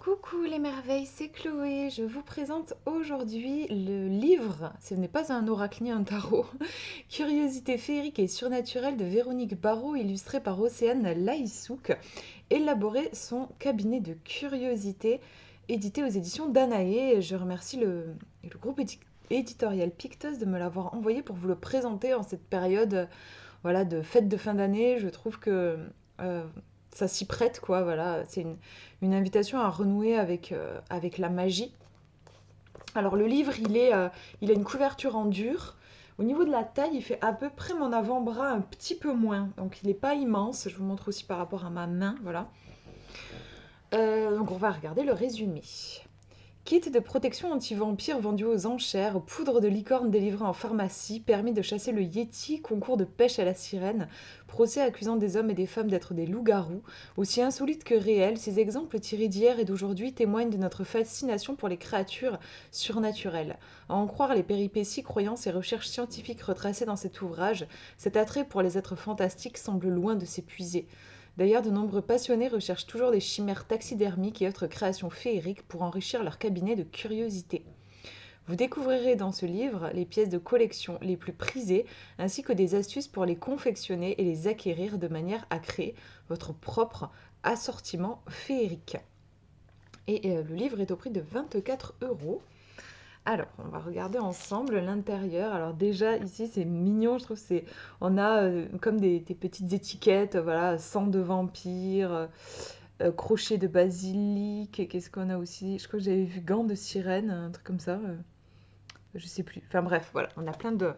Coucou les merveilles, c'est Chloé. Je vous présente aujourd'hui le livre, ce n'est pas un oracle ni un tarot, Curiosité féerique et surnaturelle de Véronique Barrault, illustré par Océane Laïsouk, élaboré son cabinet de curiosité, édité aux éditions Danaé. Je remercie le groupe éditorial Pictos de me l'avoir envoyé pour vous le présenter en cette période voilà, de fête de fin d'année. Je trouve que euh, ça s'y prête, quoi. Voilà, c'est une invitation à renouer avec la magie. Alors le livre, il a une couverture en dur. Au niveau de la taille, il fait à peu près mon avant-bras, un petit peu moins. Donc il n'est pas immense. Je vous montre aussi par rapport à ma main, voilà. Donc on va regarder le résumé. Kit de protection anti-vampire vendu aux enchères, poudre de licorne délivrée en pharmacie, permis de chasser le yéti, concours de pêche à la sirène, procès accusant des hommes et des femmes d'être des loups-garous. Aussi insolites que réels, ces exemples tirés d'hier et d'aujourd'hui témoignent de notre fascination pour les créatures surnaturelles. À en croire les péripéties, croyances et recherches scientifiques retracées dans cet ouvrage, cet attrait pour les êtres fantastiques semble loin de s'épuiser. D'ailleurs, de nombreux passionnés recherchent toujours des chimères taxidermiques et autres créations féeriques pour enrichir leur cabinet de curiosité. Vous découvrirez dans ce livre les pièces de collection les plus prisées, ainsi que des astuces pour les confectionner et les acquérir de manière à créer votre propre assortiment féerique. Et le livre est au prix de 24 euros. Alors, on va regarder ensemble l'intérieur. Alors déjà, ici, c'est mignon, je trouve. On a comme des petites étiquettes, voilà, sang de vampire, crochet de basilic. Et qu'est-ce qu'on a aussi? Je crois que j'avais vu gants de sirène, un truc comme ça. Je sais plus. Enfin bref, voilà, on a plein de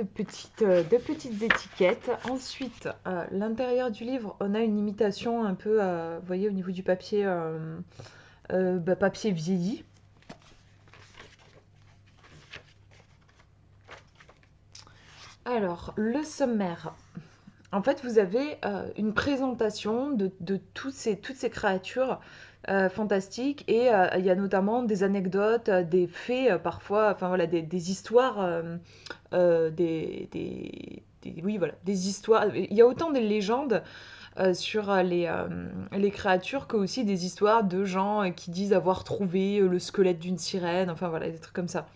petites étiquettes. Ensuite, l'intérieur du livre, on a une imitation un peu, vous voyez, au niveau du papier, papier vieilli. Alors, le sommaire. En fait, vous avez une présentation de toutes ces créatures fantastiques et il y a notamment des anecdotes, des faits parfois, enfin voilà, des histoires, oui voilà, des histoires. Il y a autant des légendes sur les créatures que aussi des histoires de gens qui disent avoir trouvé le squelette d'une sirène, enfin voilà, des trucs comme ça.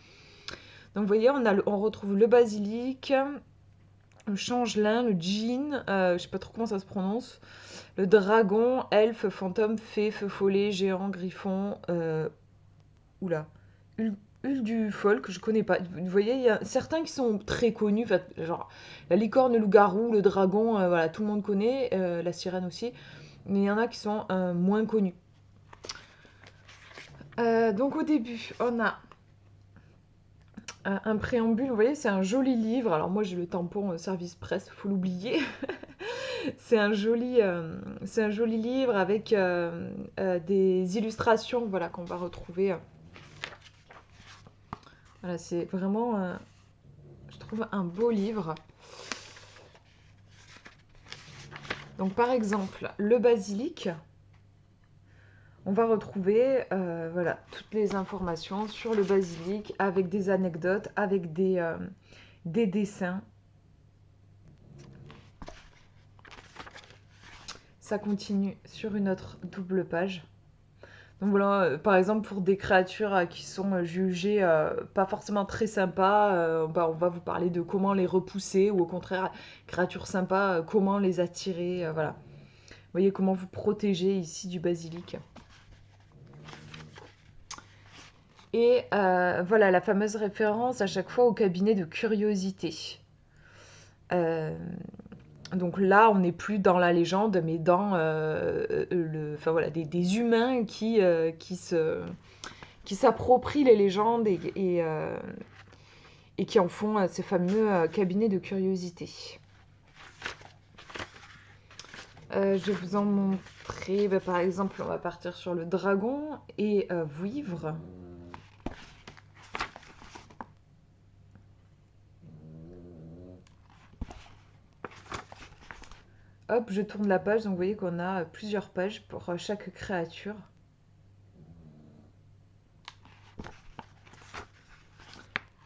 Donc vous voyez, on retrouve le basilic, le changelin, le djinn, je sais pas trop comment ça se prononce, le dragon, elfe, fantôme, fée, feu follet, géant, griffon, oula, Hul- du folk, je connais pas. Vous voyez, il y a certains qui sont très connus, genre la licorne, le loup-garou, le dragon, voilà, tout le monde connaît, la sirène aussi, mais il y en a qui sont moins connus. Donc au début, on a un préambule, vous voyez, c'est un joli livre. Alors moi j'ai le tampon service presse, faut l'oublier. C'est un joli livre avec des illustrations, voilà, qu'on va retrouver. Voilà, c'est vraiment, je trouve, un beau livre. Donc par exemple, le basilic, on va retrouver voilà, toutes les informations sur le basilic avec des anecdotes, avec des dessins. Ça continue sur une autre double page. Donc voilà, par exemple pour des créatures qui sont jugées pas forcément très sympas, on va vous parler de comment les repousser ou au contraire, créatures sympas, comment les attirer, voilà. Vous voyez comment vous protéger ici du basilic. Et voilà la fameuse référence à chaque fois au cabinet de curiosité. Euh, donc là, on n'est plus dans la légende, mais dans enfin voilà, des humains qui s'approprient les légendes et qui en font ce fameux cabinet de curiosité. Je vais vous en montrer, par exemple, on va partir sur le dragon et vouivre. Hop, je tourne la page, donc vous voyez qu'on a plusieurs pages pour chaque créature.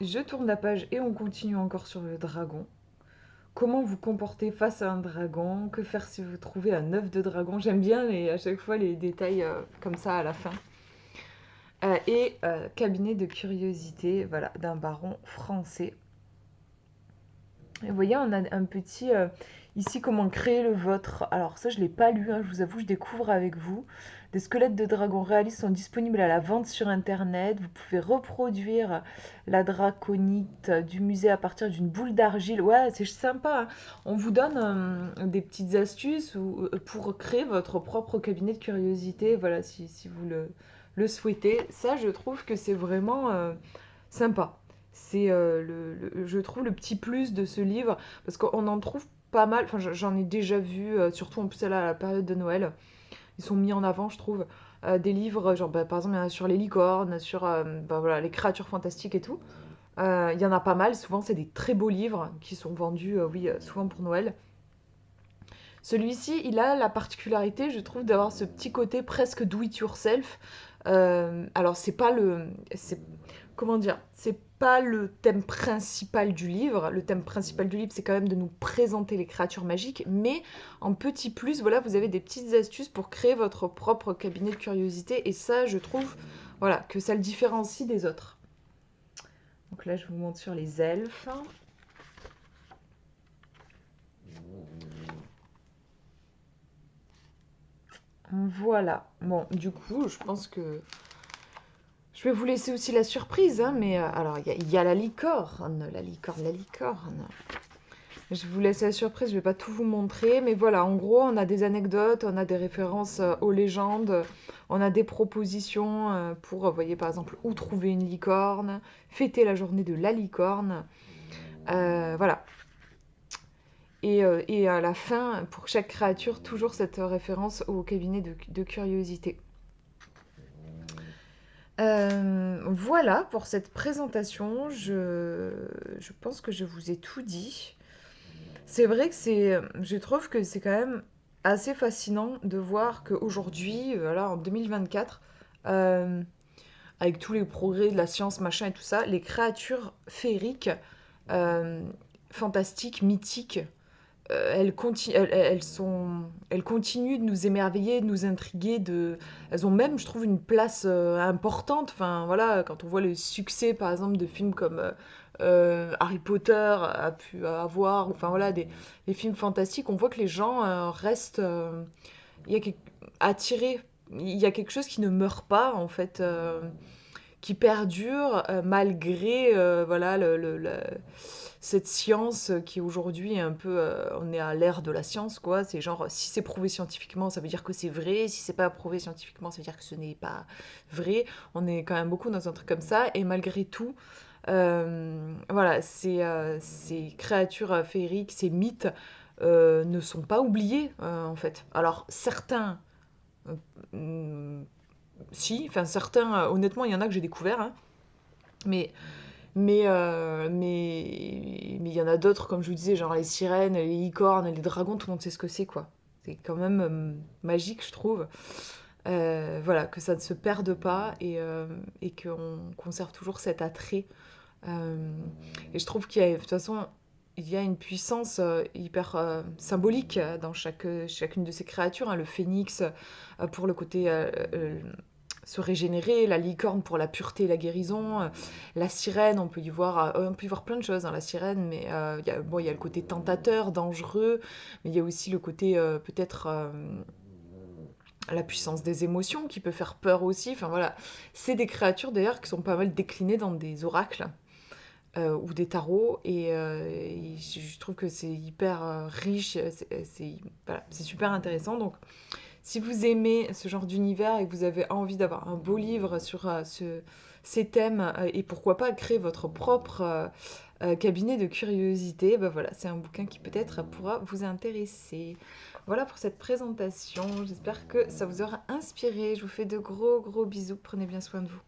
Je tourne la page et on continue encore sur le dragon. comment vous comporter face à un dragon, que faire si vous trouvez un œuf de dragon. J'aime bien à chaque fois les détails comme ça à la fin. Cabinet de curiosité, voilà, d'un baron français. Et vous voyez, on a un petit ici comment créer le vôtre. Alors ça, je l'ai pas lu, hein, je vous avoue, je découvre avec vous. Des squelettes de dragons réalistes sont disponibles à la vente sur internet. Vous pouvez reproduire la draconite du musée à partir d'une boule d'argile. Ouais, c'est sympa, hein. On vous donne des petites astuces pour créer votre propre cabinet de curiosité. Voilà, si vous le souhaitez. Ça, je trouve que c'est vraiment sympa. C'est je trouve le petit plus de ce livre, parce qu'on en trouve pas mal, enfin j'en ai déjà vu, surtout en plus là, à la période de Noël, ils sont mis en avant, je trouve, des livres, genre par exemple, il y en a sur les licornes, sur voilà, les créatures fantastiques et tout. Il y en a pas mal, souvent c'est des très beaux livres qui sont vendus, oui, souvent pour Noël. Celui-ci, il a la particularité, je trouve, d'avoir ce petit côté presque do it yourself. Alors, c'est pas le. Comment dire? C'est pas le thème principal du livre. Le thème principal du livre, c'est quand même de nous présenter les créatures magiques. Mais en petit plus, voilà, vous avez des petites astuces pour créer votre propre cabinet de curiosité. Et ça, je trouve, voilà, que ça le différencie des autres. Donc là, je vous montre sur les elfes. Voilà. Bon, du coup, je pense que je vais vous laisser aussi la surprise, hein, mais alors il y a la licorne, la licorne, la licorne. Je vous laisse la surprise, je vais pas tout vous montrer, mais voilà, en gros, on a des anecdotes, on a des références aux légendes, on a des propositions pour, vous voyez par exemple, où trouver une licorne, fêter la journée de la licorne, voilà. Et à la fin, pour chaque créature, toujours cette référence au cabinet de curiosité. Voilà pour cette présentation. Je pense que je vous ai tout dit. C'est vrai que je trouve que c'est quand même assez fascinant de voir qu'aujourd'hui, voilà, en 2024, euh, avec tous les progrès de la science, machin et tout ça, les créatures féeriques, euh, fantastiques, mythiques, elles continuent de nous émerveiller, de nous intriguer. Elles ont même, je trouve, une place importante. Enfin, voilà, quand on voit le succès, par exemple, de films comme Harry Potter a pu avoir, enfin voilà, des films fantastiques, on voit que les gens restent il y a attirés. Il y a quelque chose qui ne meurt pas, en fait, qui perdure malgré voilà, cette science qui aujourd'hui est un peu, on est à l'ère de la science, quoi. C'est genre, si c'est prouvé scientifiquement, ça veut dire que c'est vrai. Si c'est pas prouvé scientifiquement, ça veut dire que ce n'est pas vrai. On est quand même beaucoup dans un truc comme ça. Et malgré tout, voilà, ces créatures féeriques, ces mythes ne sont pas oubliés, en fait. Alors, certains, euh, si, enfin certains, honnêtement, il y en a que j'ai découvert, hein, mais mais il y en a d'autres, comme je vous disais, genre les sirènes, les licornes, les dragons, tout le monde sait ce que c'est, quoi. C'est quand même magique, je trouve. Voilà, que ça ne se perde pas et qu'on conserve toujours cet attrait. Euh, et je trouve qu'il y a, de toute façon, il y a une puissance hyper symbolique dans chacune de ces créatures, hein. Le phénix pour le côté se régénérer, la licorne pour la pureté et la guérison, la sirène, on peut y voir plein de choses dans la sirène, mais bon, il y a le côté tentateur, dangereux, mais il y a aussi le côté peut-être la puissance des émotions qui peut faire peur aussi. Enfin voilà, c'est des créatures d'ailleurs qui sont pas mal déclinées dans des oracles ou des tarots et je trouve que c'est hyper riche, voilà, c'est super intéressant. Donc si vous aimez ce genre d'univers et que vous avez envie d'avoir un beau livre sur ces thèmes et pourquoi pas créer votre propre cabinet de curiosité, ben voilà, c'est un bouquin qui peut-être pourra vous intéresser. Voilà pour cette présentation, j'espère que ça vous aura inspiré. Je vous fais de gros gros bisous, prenez bien soin de vous.